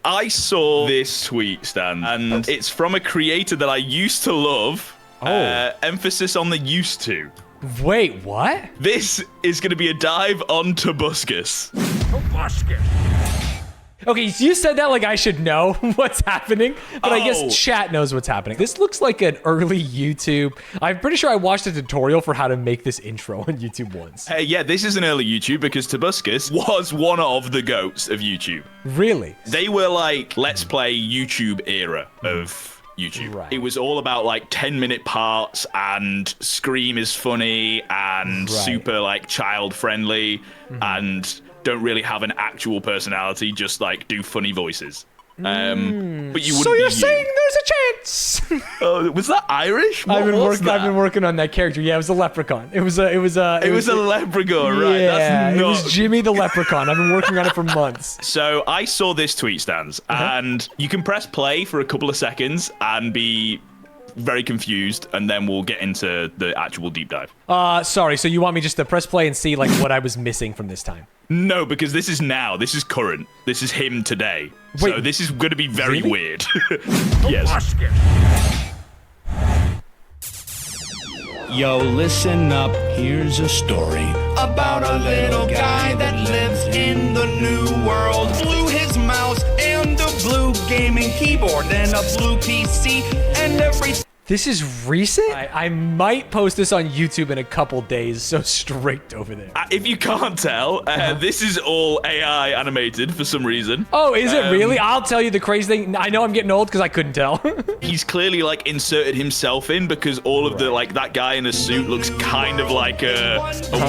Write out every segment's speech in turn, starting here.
I saw this tweet, Stan, and it's from a creator that I used to love. Emphasis on the used to. Wait, what? This is going to be a dive on Tobuscus. Tobuscus. Okay, so you said that like I should know what's happening, but I guess chat knows what's happening. This looks like an early YouTube. I'm pretty sure I watched a tutorial for how to make this intro on YouTube once. Yeah, this is an early YouTube because Tobuscus was one of the goats of YouTube. Really? They were like, let's play YouTube era of YouTube. Right. It was all about like 10-minute parts, and Scream is funny and super like child friendly and don't really have an actual personality, just like do funny voices. But you wouldn't. So you're saying there's a chance? Oh, was that Irish? I've been working on that character. Yeah, it was a leprechaun. It was a leprechaun, right? Yeah, That's it was Jimmy the leprechaun. I've been working on it for months. So I saw this tweet, Stanz, and you can press play for a couple of seconds and be very confused, and then we'll get into the actual deep dive. Sorry, so you want me just to press play and see like what I was missing from this time? No, because this is now. This is current. This is him today. Wait, so this is going to be very weird. Yes. Yo, listen up. Here's a story about a little guy that lives in the new world. Blew his mouse and a blue gaming keyboard and a blue PC and everything. This is recent? I might post this on YouTube in a couple days, so straight over there. If you can't tell, this is all AI animated for some reason. Oh, is it really? I'll tell you the crazy thing. I know I'm getting old because I couldn't tell. He's clearly like inserted himself in because all of the like that guy in a suit looks kind of like a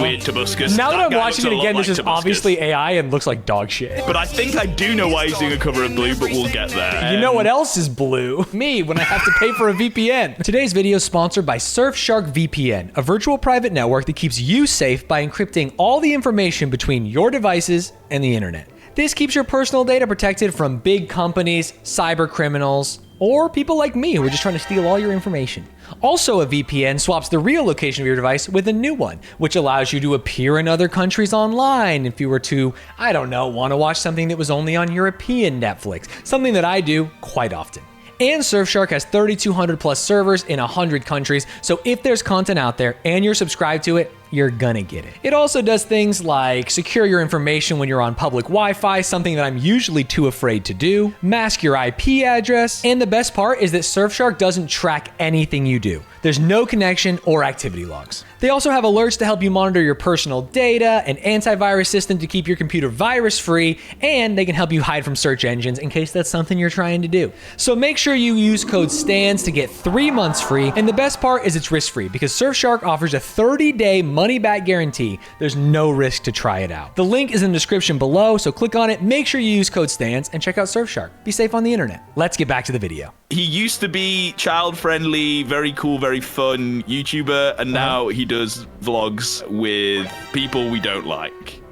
weird Tobuscus. Now that I'm watching it again, this is Tobuscus. Obviously AI and looks like dog shit. But I think I do know why he's doing a cover of blue, but we'll get there. You know what else is blue? Me, when I have to pay for a VPN. Today's video is sponsored by Surfshark VPN, a virtual private network that keeps you safe by encrypting all the information between your devices and the internet. This keeps your personal data protected from big companies, cyber criminals, or people like me who are just trying to steal all your information. Also, a VPN swaps the real location of your device with a new one, which allows you to appear in other countries online if you were to, I don't know, want to watch something that was only on European Netflix, something that I do quite often. And Surfshark has 3,200 plus servers in 100 countries, so if there's content out there and you're subscribed to it, you're gonna get it. It also does things like secure your information when you're on public Wi-Fi, something that I'm usually too afraid to do, mask your IP address, and the best part is that Surfshark doesn't track anything you do. There's no connection or activity logs. They also have alerts to help you monitor your personal data, an antivirus system to keep your computer virus-free, and they can help you hide from search engines in case that's something you're trying to do. So make sure you use code STANZ to get 3 months free, and the best part is it's risk-free because Surfshark offers a 30-day money-back guarantee. There's no risk to try it out. The link is in the description below, so click on it, make sure you use code STANZ, and check out Surfshark. Be safe on the internet. Let's get back to the video. He used to be child-friendly, very cool, very fun YouTuber, and now he does vlogs with people we don't like.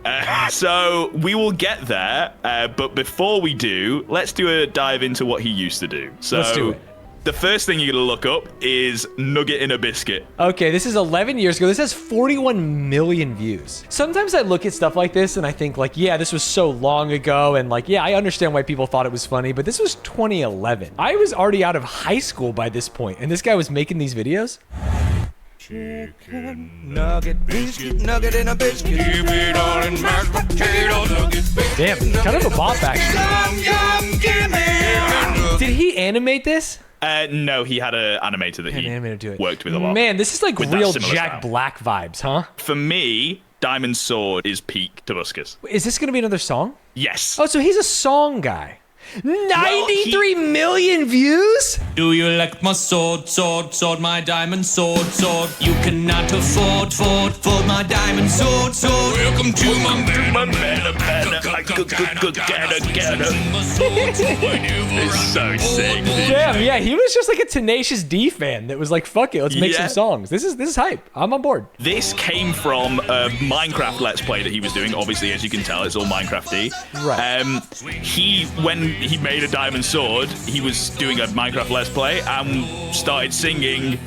So we will get there, but before we do, let's do a dive into what he used to do. So Let's do it. The first thing you're gonna look up is Nugget in a Biscuit. Okay, this is 11 years ago. This has 41 million views. Sometimes I look at stuff like this and I think like, yeah, this was so long ago. And like, yeah, I understand why people thought it was funny, but this was 2011. I was already out of high school by this point, and this guy was making these videos. Chicken nugget, biscuit, nugget in a biscuit. Keep it all in mashed potato nugget. Damn, kind of a bop actually. Yum, yum, gimme. Did he animate this? No, he had an animator that he worked with a lot. Man, this is like With that real similar Jack style. Black vibes, huh? For me, Diamond Sword is peak Tobuscus. Is this going to be another song? Yes. Oh, so he's a song guy. 93 million views? Do you like my sword, sword, sword, my diamond sword, sword? You cannot afford my diamond sword, sword. Welcome to my It's so sick. Damn, yeah, he was just like a Tenacious D fan that was like, fuck it, let's make some Yeah. songs. This is hype. I'm on board. This came from a Minecraft Let's Play that he was doing. Obviously, as you can tell, it's all Minecraft-y. Right. When he made a diamond sword, he was doing a Minecraft Let's Play and started singing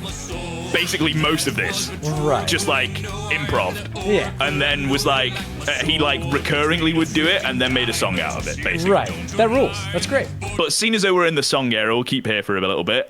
basically most of this. Right. Just like improv. Yeah. And then was like, he like recurringly would do it and then made a song out of it, basically. Right. That rules. That's great. But seeing as though we're in the song era, we'll keep here for a little bit.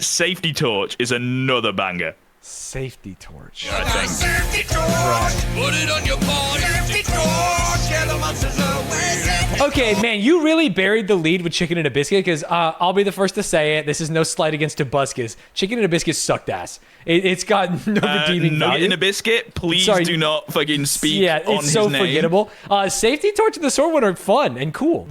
Safety Torch is another banger. Safety torch. I think. Safety torch, put it on your body. Safety torch, scare the monsters away. Okay, man, you really buried the lead with Chicken and a Biscuit because I'll be the first to say it. This is no slight against Tobuscus. Chicken and a Biscuit sucked ass. It's got no redeeming Nugget value. in a Biscuit, please do not fucking speak Yeah, on it's so his name. forgettable. Safety Torch and the Sword One are fun and cool.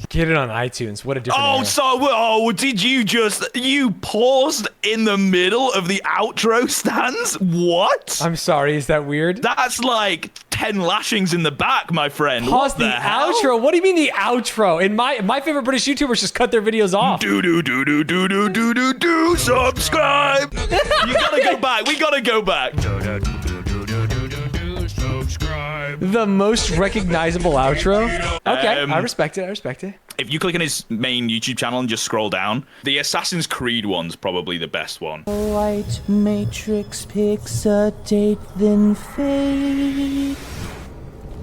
Get it on iTunes. What a different era. Did you paused in the middle of the outro, Stanz? What? I'm sorry, is that weird? That's like 10 lashings in the back, my friend. Pause What the hell? outro. What do you mean the outro? And my favorite British YouTubers just cut their videos off. Do subscribe. You gotta go back. We gotta go back. The most recognizable outro? Okay, I respect it. If you click on his main YouTube channel and just scroll down, the Assassin's Creed one's probably the best one. White matrix picks a date, then fade.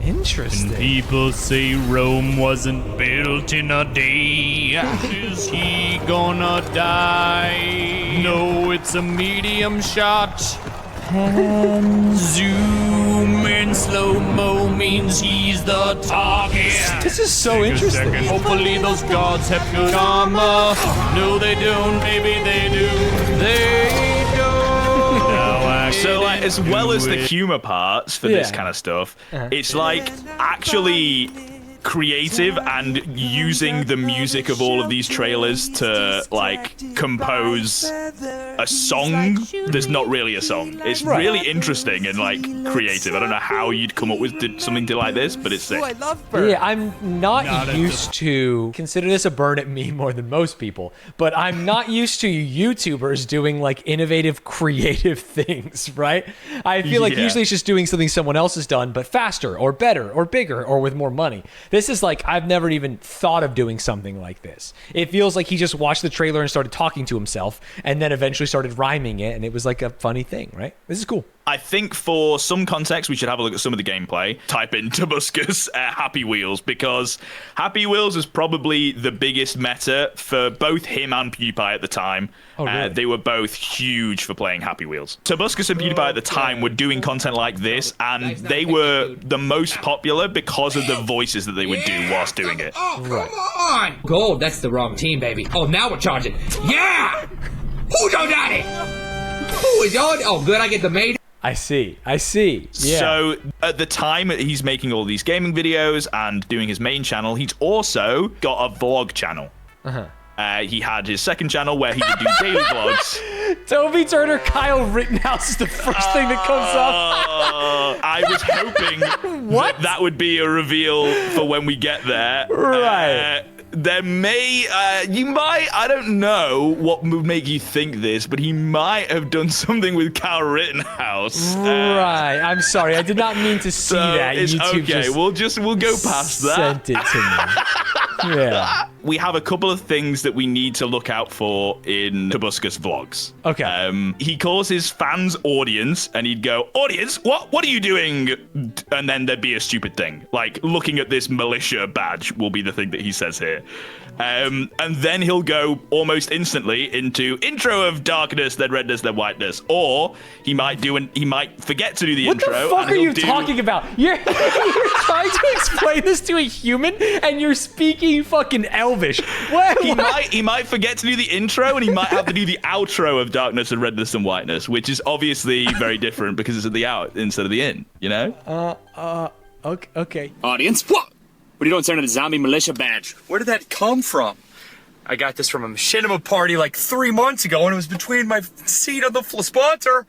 Interesting. People say Rome wasn't built in a day. Is he gonna die? No, it's a medium shot. Zoom in slow-mo means he's the target. This is so interesting. Hopefully those gods have good armor. No, they don't. Maybe they do. They don't. Now I So, like, get as well as the into it. humor parts for this Yeah. kind of stuff, it's like actually creative and using the music of all of these trailers to like compose a song that's not really a song. It's really interesting and like creative. I don't know how you'd come up with something like this, but it's sick. Yeah, I'm not used to consider this a burn at me more than most people, but I'm not used to YouTubers doing like innovative, creative things, right? I feel like Yeah. usually it's just doing something someone else has done, but faster or better or bigger or with more money. This is like, I've never even thought of doing something like this. It feels like he just watched the trailer and started talking to himself and then eventually started rhyming it, and it was like a funny thing, right? This is cool. I think for some context, we should have a look at some of the gameplay. Type in Tobuscus Happy Wheels, because Happy Wheels is probably the biggest meta for both him and PewDiePie at the time. Oh, really? They were both huge for playing Happy Wheels. Tobuscus and PewDiePie at the time were doing content like this, and they were the most popular because of the voices that they would do whilst doing it. Oh, come on! Gold, that's the wrong team, baby. Oh, now we're charging. Yeah! Who's your daddy? Who is your... Oh, good, I get the maid. I see. Yeah. So at the time he's making all these gaming videos and doing his main channel, he's also got a vlog channel. He had his second channel where he would do daily vlogs. Toby Turner, Kyle Rittenhouse is the first thing that comes up. I was hoping that would be a reveal for when we get there. Right. There may, you might, I don't know what would make you think this, but he might have done something with Kyle Rittenhouse. Right. I'm sorry. I did not mean to see So that. it's YouTube okay. We'll go past that. sent it to me. Yeah. We have a couple of things that we need to look out for in Tobuscus vlogs. Okay. He calls his fans audience, and he'd go, "Audience, what are you doing?" And then there'd be a stupid thing, like looking at this militia badge will be the thing that he says here. And then he'll go almost instantly into intro of darkness, then redness, then whiteness, or he might forget to do the What intro. the fuck and are he'll you do- talking about? You're trying to explain this to a human, and you're speaking fucking Elvish. What? He might forget to do the intro, and he might have to do the outro of darkness and redness and whiteness, which is obviously very different because it's at the out instead of the in. You know? Okay. Audience, what? What are you doing staring at a zombie militia badge? Where did that come from? I got this from a machinima party like 3 months ago, and it was between my seat on the sponsor.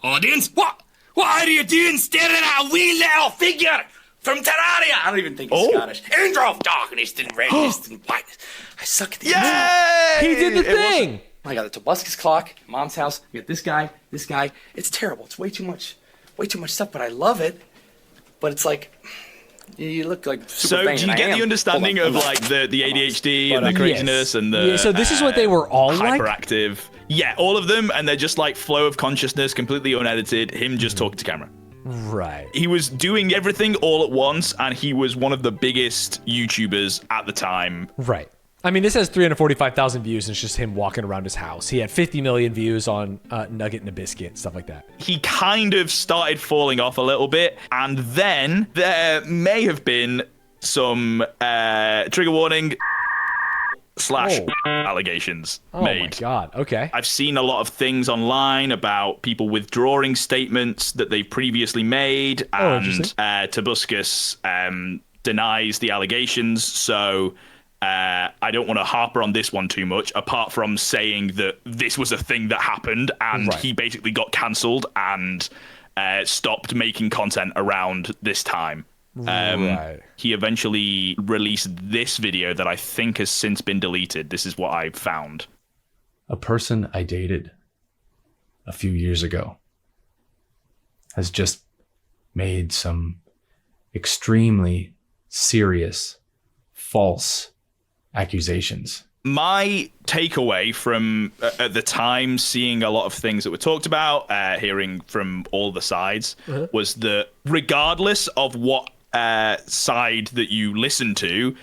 Audience, what? Why are you doing staring at a wee little figure from Terraria? I don't even think he's Scottish. Intro of darkness and redness and whiteness. I suck at the intro. Yay! He did the thing. I got the Tobuscus clock, mom's house. We got this guy. It's terrible. It's way too much stuff, but I love it. But it's like, you look like super So vain, do you and I get am. the understanding Hold of on. like the ADHD But, and the craziness and the Yeah, so this is what they were all like? hyperactive? Yeah, all of them, and they're just like flow of consciousness, completely unedited, him just talking to camera. Right. He was doing everything all at once, and he was one of the biggest YouTubers at the time. Right. I mean, this has 345,000 views, and it's just him walking around his house. He had 50 million views on Nugget and a Biscuit, stuff like that. He kind of started falling off a little bit, and then there may have been some trigger warning / allegations made. Oh my God, okay. I've seen a lot of things online about people withdrawing statements that they've previously made, and Tobuscus denies the allegations, so I don't want to harper on this one too much, apart from saying that this was a thing that happened, and he basically got cancelled and stopped making content around this time. He eventually released this video that I think has since been deleted. This is what I found. A person I dated a few years ago has just made some extremely serious, false accusations. My takeaway from at the time, seeing a lot of things that were talked about, hearing from all the sides, was that regardless of what side that you listen to,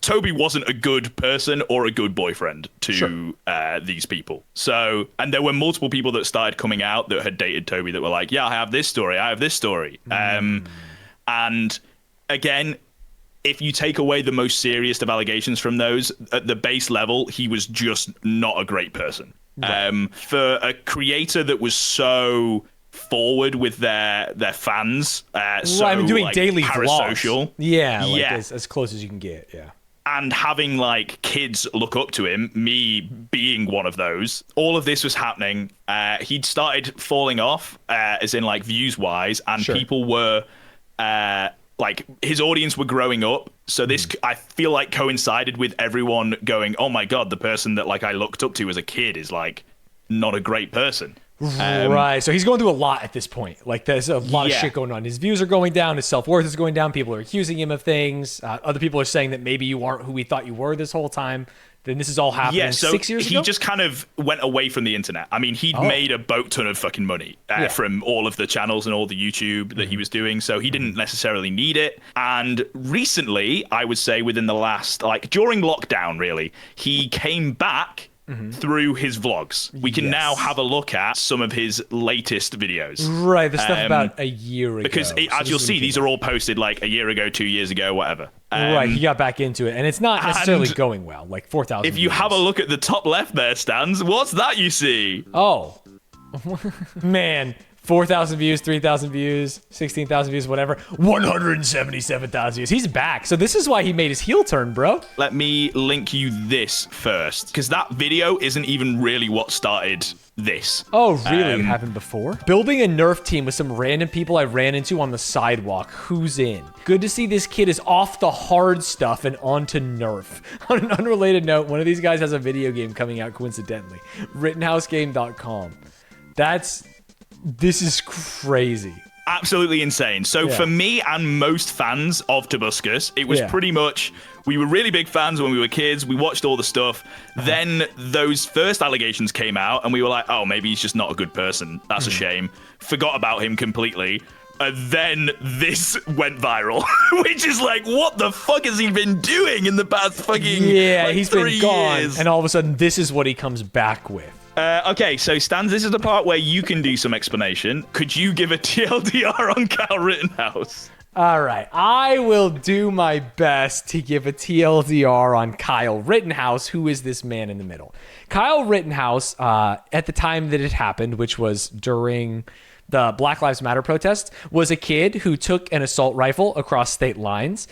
Toby wasn't a good person or a good boyfriend to these people. So, and there were multiple people that started coming out that had dated Toby that were like, yeah, I have this story. And again, if you take away the most serious of allegations from those, at the base level, he was just not a great person. For a creator that was so forward with their fans, so I'm doing like, daily parasocial. vlogs. Yeah, like as close as you can get, yeah. And having like kids look up to him, me being one of those, all of this was happening. He'd started falling off, as in like views wise, and people were like his audience were growing up. So this, I feel like, coincided with everyone going, oh my God, the person that like I looked up to as a kid is like not a great person. Right. So he's going through a lot at this point. Like there's a lot of shit going on. His views are going down. His self-worth is going down. People are accusing him of things. Other people are saying that maybe you aren't who we thought you were this whole time. Then this is all happening 6 years ago? He just kind of went away from the internet. I mean, he'd made a boat ton of fucking money from all of the channels and all the YouTube that he was doing. So he didn't necessarily need it. And recently, I would say within the last, like during lockdown, really, he came back through his vlogs. We can now have a look at some of his latest videos. Right, the stuff about a year ago. Because as you'll see, these are all posted like a year ago, 2 years ago, whatever. Right, he got back into it, and it's not necessarily going well. Like 4,000 If you have a look at the top left there, Stanz, what's that you see? Oh. Man. 4,000 views, 3,000 views, 16,000 views, whatever. 177,000 views. He's back. So this is why he made his heel turn, bro. Let me link you this first, because that video isn't even really what started this. Oh, really? It happened before? Building a Nerf team with some random people I ran into on the sidewalk. Who's in? Good to see this kid is off the hard stuff and onto Nerf. On an unrelated note, one of these guys has a video game coming out coincidentally. RittenhouseGame.com. This is crazy. Absolutely insane. So for me and most fans of Tobuscus, it was pretty much, we were really big fans when we were kids. We watched all the stuff. Then those first allegations came out and we were like, oh, maybe he's just not a good person. That's a shame. Forgot about him completely. And then this went viral, which is like, what the fuck has he been doing in the past fucking he's 3 been gone. years? And all of a sudden, this is what he comes back with. Okay, so Stanz, this is the part where you can do some explanation. Could you give a TLDR on Kyle Rittenhouse? All right, I will do my best to give a TLDR on Kyle Rittenhouse. Who is this man in the middle? Kyle Rittenhouse, at the time that it happened, which was during the Black Lives Matter protests, was a kid who took an assault rifle across state lines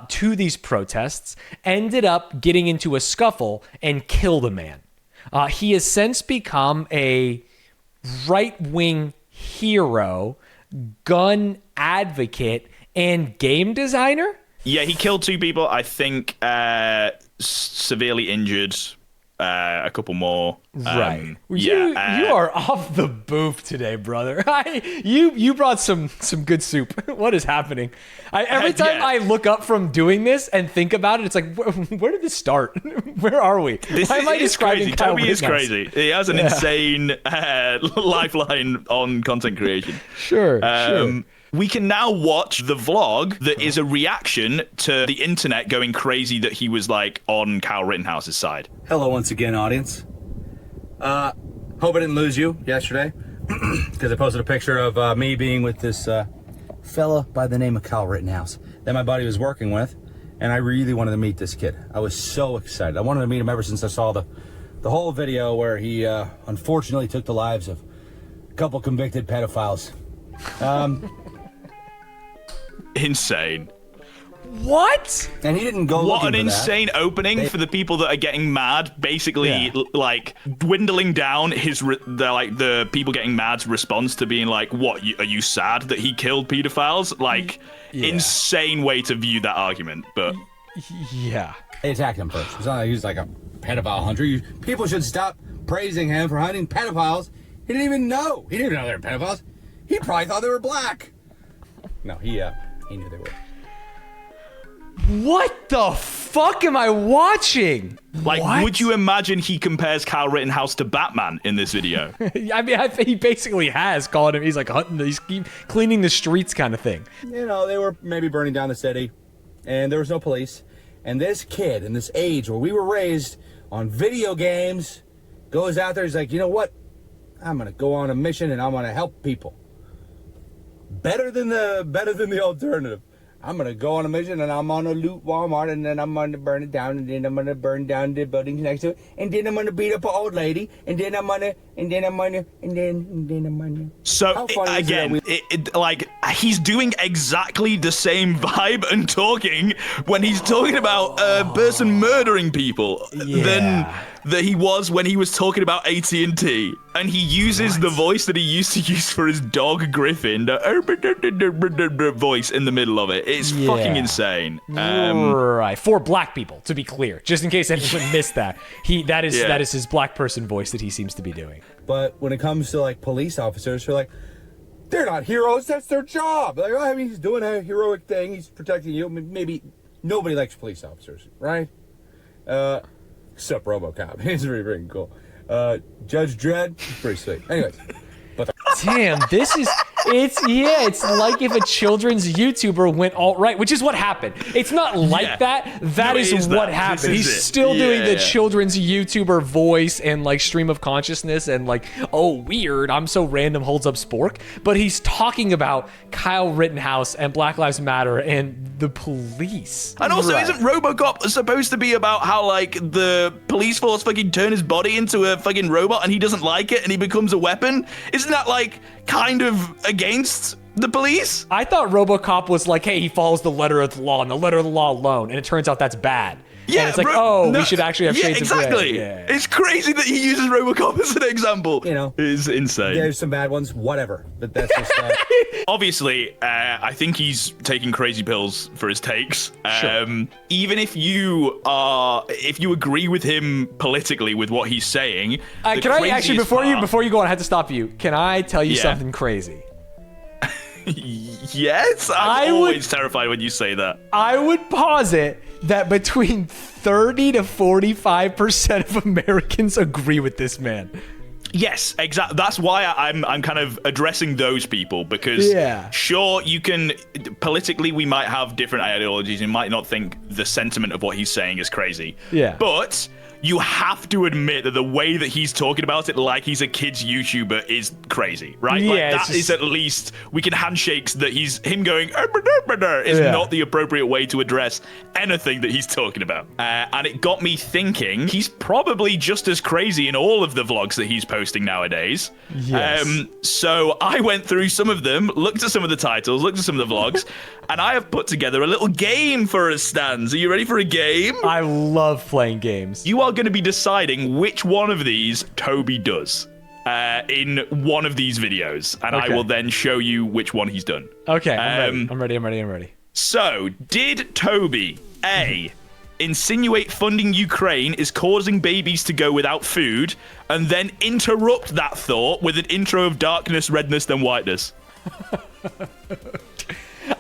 to these protests, ended up getting into a scuffle, and killed a man. He has since become a right-wing hero, gun advocate, and game designer. Yeah, he killed 2 people, I think severely injured a couple more. Right. You are off the boof today, brother. You brought some good soup. What is happening? Every time I look up from doing this and think about it, it's like, where did this start? Where are we? Why am I describing Kyle Toby is Rittenhouse? crazy. He has an insane lifeline on content creation. Sure. We can now watch the vlog that is a reaction to the internet going crazy that he was like on Kyle Rittenhouse's side. Hello once again, audience. Hope I didn't lose you yesterday because I posted a picture of me being with this fella by the name of Kyle Rittenhouse that my buddy was working with, and I really wanted to meet this kid. I was so excited. I wanted to meet him ever since I saw the whole video where he unfortunately took the lives of a couple convicted pedophiles. Insane. What? And he didn't go What looking an for that. insane opening for the people that are getting mad, basically like dwindling down the people getting mad's response to being like, what, are you sad that he killed pedophiles? Like, insane way to view that argument, but yeah. They attacked him first. It's not like he was like a pedophile hunter. People should stop praising him for hunting pedophiles. He didn't even know. He didn't know they were pedophiles. He probably thought they were black. No, he knew they were. What the fuck am I watching? like, What? would you imagine he compares Kyle Rittenhouse to Batman in this video? I mean, I think he basically has called him. He's like hunting. He's cleaning the streets, kind of thing. You know, they were maybe burning down the city, and there was no police. And this kid in this age where we were raised on video games goes out there. He's like, you know what? I'm gonna go on a mission and I'm gonna help people. Better than the alternative. I'm gonna go on a mission and I'm gonna loot Walmart and then I'm gonna burn it down and then I'm gonna burn down the buildings next to it and then I'm gonna beat up an old lady and then I'm gonna. So again, like he's doing exactly the same vibe and talking when he's talking about a person murdering people than that he was when he was talking about AT&T, and he uses the voice that he used to use for his dog Griffin, the voice in the middle of it. It's fucking insane. Right, for black people, to be clear, just in case anyone missed that. That is his black person voice that he seems to be doing. But when it comes to like police officers, they're like, they're not heroes. That's their job. Like, I mean, he's doing a heroic thing. He's protecting you. Maybe nobody likes police officers, right? Except RoboCop. He's really freaking cool. Judge Dredd, pretty sweet. Anyways, but damn, it's like if a children's YouTuber went alt-right, which is what happened. It's not like that. That is what happened. He's still doing the children's YouTuber voice and like stream of consciousness and like, oh, weird, I'm so random, holds up spork. But he's talking about Kyle Rittenhouse and Black Lives Matter and the police. And also, isn't RoboCop supposed to be about how like the police force fucking turn his body into a fucking robot and he doesn't like it and he becomes a weapon? Isn't that like kind of against the police? I thought RoboCop was like, hey, he follows the letter of the law and the letter of the law alone, and it turns out that's bad. Yeah, and it's like, we should actually have shades of gray. Exactly. Yeah. It's crazy that he uses RoboCop as an example. You know, it's insane. There's some bad ones, whatever. But that's just obviously, I think he's taking crazy pills for his takes. Even if you agree with him politically with what he's saying, can I actually before you go on, I have to stop you. Can I tell you something crazy? Yes, I'm always terrified when you say that. I would posit that between 30 to 45% of Americans agree with this man. Yes, exactly. That's why I'm kind of addressing those people, because sure, you can politically we might have different ideologies and might not think the sentiment of what he's saying is crazy. Yeah. But you have to admit that the way that he's talking about it like he's a kid's YouTuber is crazy, right? Yeah, like that is at least we can handshakes that him going is not the appropriate way to address anything that he's talking about. And it got me thinking he's probably just as crazy in all of the vlogs that he's posting nowadays. Yes. So I went through some of them, looked at some of the titles, looked at some of the vlogs, and I have put together a little game for us, Stanz. Are you ready for a game? I love playing games. You are going to be deciding which one of these Toby does in one of these videos, and I will then show you which one he's done. Okay, I'm ready. I'm ready. So, did Toby A, insinuate funding Ukraine is causing babies to go without food, and then interrupt that thought with an intro of darkness, redness, then whiteness.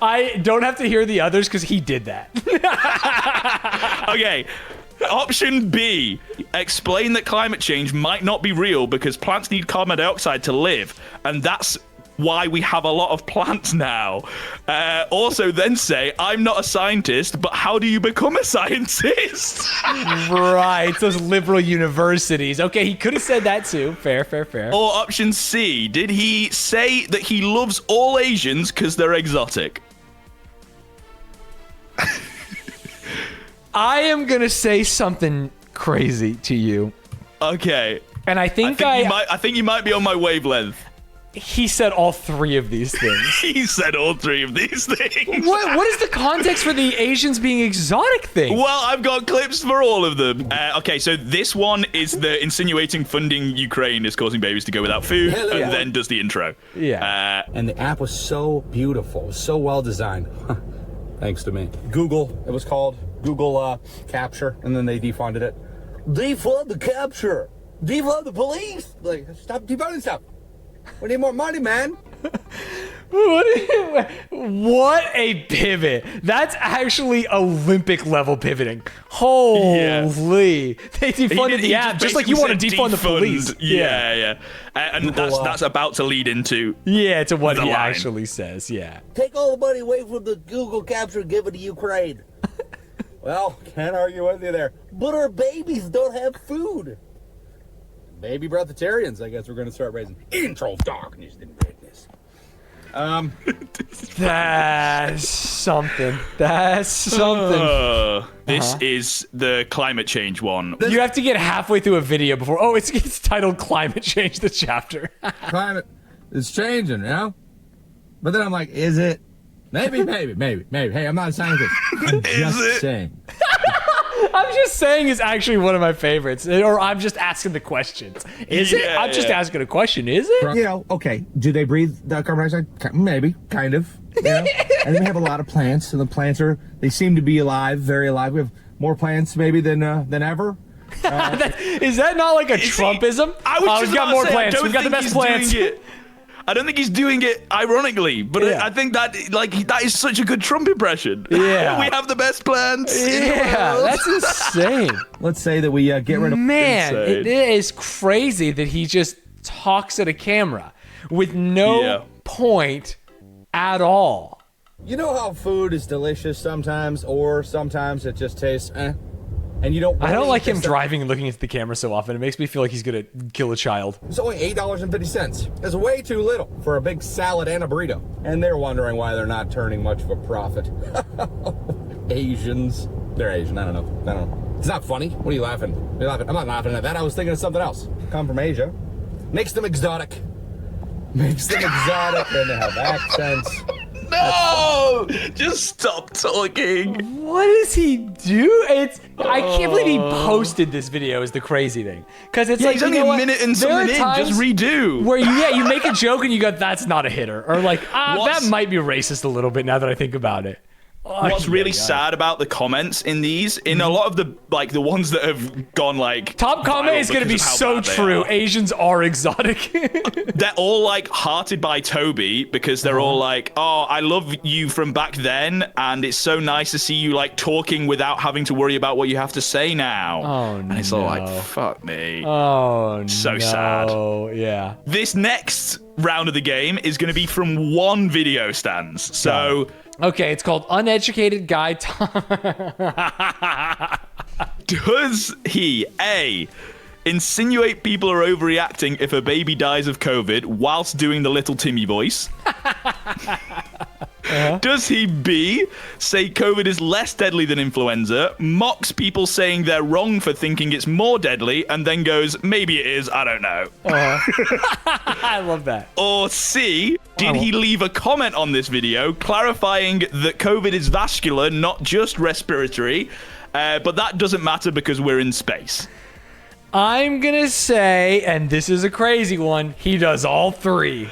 I don't have to hear the others because he did that. Okay. Option B, explain that climate change might not be real because plants need carbon dioxide to live, and that's why we have a lot of plants now. Also then say, I'm not a scientist, but how do you become a scientist? Right, those liberal universities. Okay, he could have said that too. Fair. Or option C, did he say that he loves all Asians because they're exotic? I am going to say something crazy to you. Okay. And I think you might be on my wavelength. He said all three of these things. He said all three of these things. What is the context for the Asians being exotic thing? Well, I've got clips for all of them. Okay, so this one is the insinuating funding Ukraine is causing babies to go without food, and then does the intro. Yeah. And the app was so beautiful, so well designed. Thanks to me. Google, it was called Google Capture, and then they defunded it. Defund the capture. Defund the police. Like, stop defunding stuff. We need more money, man. What a pivot. That's actually Olympic level pivoting. Holy. They defunded the app just like you want to defund the police. Yeah. And that's about to lead into to what he line. actually says, yeah. Take all the money away from the Google Capture and give it to Ukraine. Well, can't argue with you there. But our babies don't have food. Baby breatharians, I guess we're going to start raising. Intro darkness and redness. That's something. This is the climate change one. You have to get halfway through a video before. Oh, it's titled "Climate Change," the chapter. Climate is changing, you know? But then I'm like, is it? Maybe. Hey, I'm not a scientist. I'm just saying. I'm just saying is actually one of my favorites. Or I'm just asking the questions. Is it? I'm just asking a question. Is it? You know, okay. Do they breathe carbon dioxide? Maybe, kind of. You know? And then we have a lot of plants, and the plants they seem to be alive, very alive. We have more plants maybe than ever. Is that not like a Trumpism? We've got more plants. We've got the best plants. I don't think he's doing it ironically, but I think that that is such a good Trump impression. Yeah. We have the best plants. Yeah, that's insane. Let's say that we get rid of... Man, it is crazy that he just talks at a camera with no point at all. You know how food is delicious sometimes, or sometimes it just tastes and you don't... I don't like him driving and looking into the camera so often. It makes me feel like he's gonna kill a child. It's only $8.50. That's way too little for a big salad and a burrito. And they're wondering why they're not turning much of a profit. Asians. They're Asian. I don't know. It's not funny. What are you laughing? I'm not laughing at that. I was thinking of something else. Come from Asia. Makes them exotic. And they have accents. No! Just stop talking. What does he do? I can't believe he posted this video is the crazy thing. Because it's like, he's only a minute and something in, just redo. Where you make a joke and you go, that's not a hitter. Or like, that might be racist a little bit now that I think about it. What's really sad about the comments in these, in a lot of the ones that have gone top comment is going to be so true. Asians are exotic. They're all hearted by Toby because they're all like, oh, I love you from back then, and it's so nice to see you talking without having to worry about what you have to say now. Oh, and it's all like, fuck me. Oh, so sad. Oh, yeah. This next round of the game is going to be from one video, Stanz. So... Okay, it's called Uneducated Guy Does he, A, insinuate people are overreacting if a baby dies of COVID whilst doing the little Timmy voice? Does he, B, say COVID is less deadly than influenza, mocks people saying they're wrong for thinking it's more deadly, and then goes, maybe it is, I don't know. I love that. Or C, did he leave a comment on this video clarifying that COVID is vascular, not just respiratory, but that doesn't matter because we're in space? I'm gonna say, and this is a crazy one, he does all three.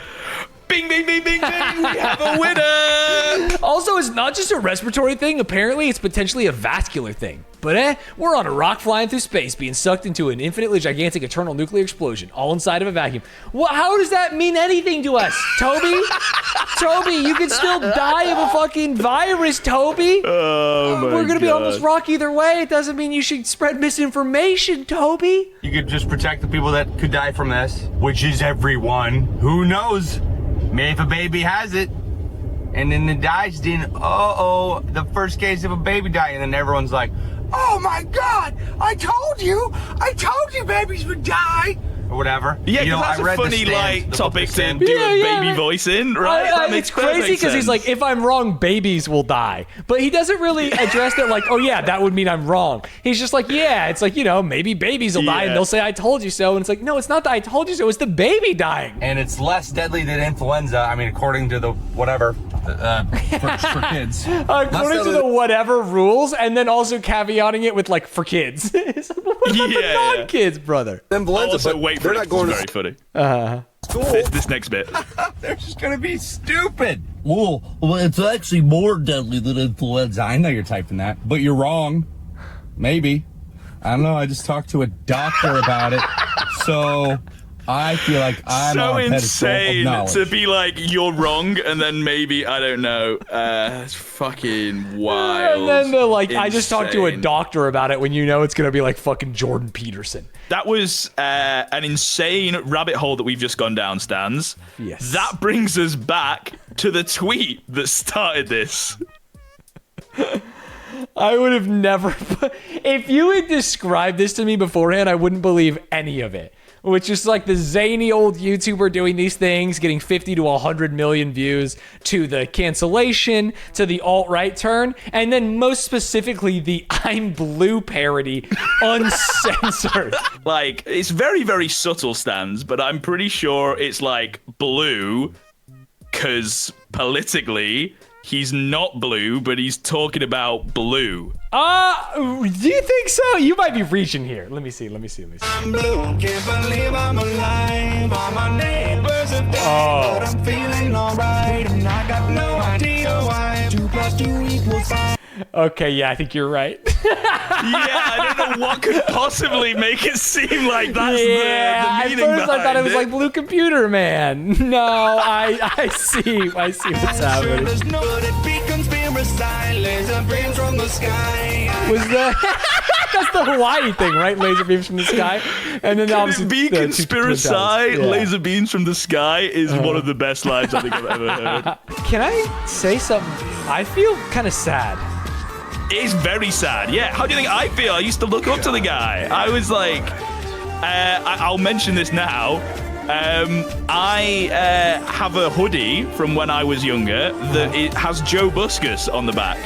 Bing, bing, bing, bing, bing. We have a winner. Also, it's not just a respiratory thing. Apparently, it's potentially a vascular thing. But we're on a rock flying through space, being sucked into an infinitely gigantic eternal nuclear explosion, all inside of a vacuum. How does that mean anything to us, Toby? Toby, you can still die of a fucking virus, Toby. Oh, my We're gonna be God. on this rock either way. It doesn't mean you should spread misinformation, Toby. You could just protect the people that could die from this, which is everyone. Who knows? Maybe if a baby has it, and then it dies, then the first case of a baby dying, and then everyone's like, oh my God, I told you babies would die. Or whatever. Yeah, You know, because I that's read a the funny, Stanz, like, the book topic of to Stanz. do a baby voice in, right? That makes It's crazy perfect because he's sense. like, if I'm wrong, babies will die. But he doesn't really address that like, oh yeah, that would mean I'm wrong. He's just like, yeah, it's like, maybe babies will die and they'll say, I told you so. And it's like, no, it's not that I told you so. It's the baby dying. And it's less deadly than influenza. I mean, according to the whatever, for kids. According to the whatever rules, and then also caveating it with like for kids. It's like, what about the non-kids, brother? Influenza, Also, but wait for they're it. not going It's to very funny. This next bit. They're just gonna be stupid. Well, it's actually more deadly than influenza. I know you're typing that, but you're wrong. Maybe. I don't know. I just talked to a doctor about it, so I feel like I'm So on a pedestal of insane knowledge. to be like, you're wrong, and then maybe, I don't know. It's fucking wild. And then the like, I just talked to a Insane. doctor about it when you know it's gonna be like fucking Jordan Peterson. That was an insane rabbit hole that we've just gone down, Stanz. Yes. That brings us back to the tweet that started this. I would have never. If you had described this to me beforehand, I wouldn't believe any of it. Which is like the zany old YouTuber doing these things, getting 50 to 100 million views, to the cancellation, to the alt-right turn, and then most specifically the I'm Blue parody, uncensored. Like, it's very, very subtle, Stanz, but I'm pretty sure it's like blue, because politically, he's not blue, but he's talking about blue. Do you think so? You might be reaching here. Let me see. I'm blue, can't believe I'm alive. All my neighbors are dead, but I'm feeling alright. And I got no idea why 2 + 2 = 5. Okay, yeah, I think you're right. Yeah, I don't know what could possibly make it seem like that's the At meaning first I thought it was behind like Blue Computer Man. No, I see what's happening. There's no that be conspiracy, laser beams from the sky. Was that? That's the Hawaii thing, right? Laser beams from the sky, and then Could obviously it be the conspiracy? Twin Towers. Yeah. Laser beams from the sky is one of the best lines I think I've ever heard. Can I say something? I feel kind of sad. It's very sad. Yeah. How do you think I feel? I used to look up to the guy. I was like, I'll mention this now. I have a hoodie from when I was younger that it has Joe Buscus on the back.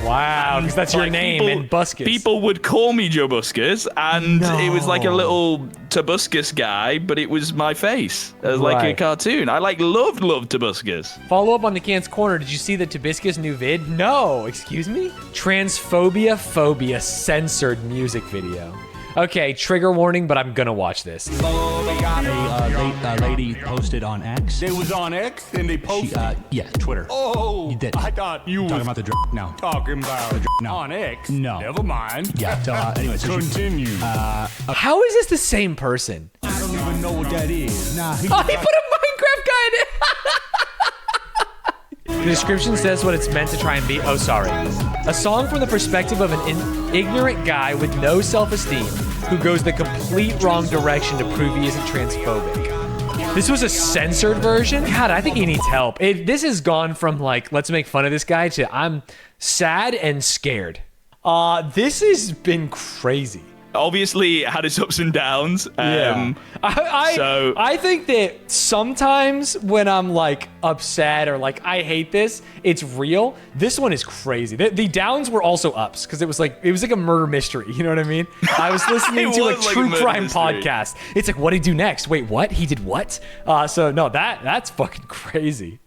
Wow, because that's your Like, name, and Buscus. People would call me Joe Buscus, and it was like a little Tobuscus guy, but it was my face. It was like a Right. cartoon. I loved Tobuscus. Follow up on the Can's Corner. Did you see the Tobuscus new vid? No. Excuse me? Transphobia Phobia censored music video. Okay, trigger warning, but I'm gonna watch this. A lady posted on X. It was on X and they posted. Yeah, Twitter. Oh, You did. I thought you Talking was about the no. talking about No. on X. No. Never mind. Yeah. So, anyway, so she, Continue. How is this the same person? I don't even know what that is. nah, Oh, he put a Minecraft guy in it. The description says what it's meant to try and be. Oh, sorry. A song from the perspective of an ignorant guy with no self-esteem who goes the complete wrong direction to prove he isn't transphobic. This was a censored version? God, I think he needs help. This has gone from like, let's make fun of this guy to I'm sad and scared. This has been crazy. Obviously, it had its ups and downs. I think that sometimes when I'm like upset or like I hate this, it's real. This one is crazy. The downs were also ups because it was like a murder mystery. You know what I mean? I was listening It to a was like a true murder crime mystery. podcast. It's like, what did he do next? Wait, what? He did what? So no, that's fucking crazy.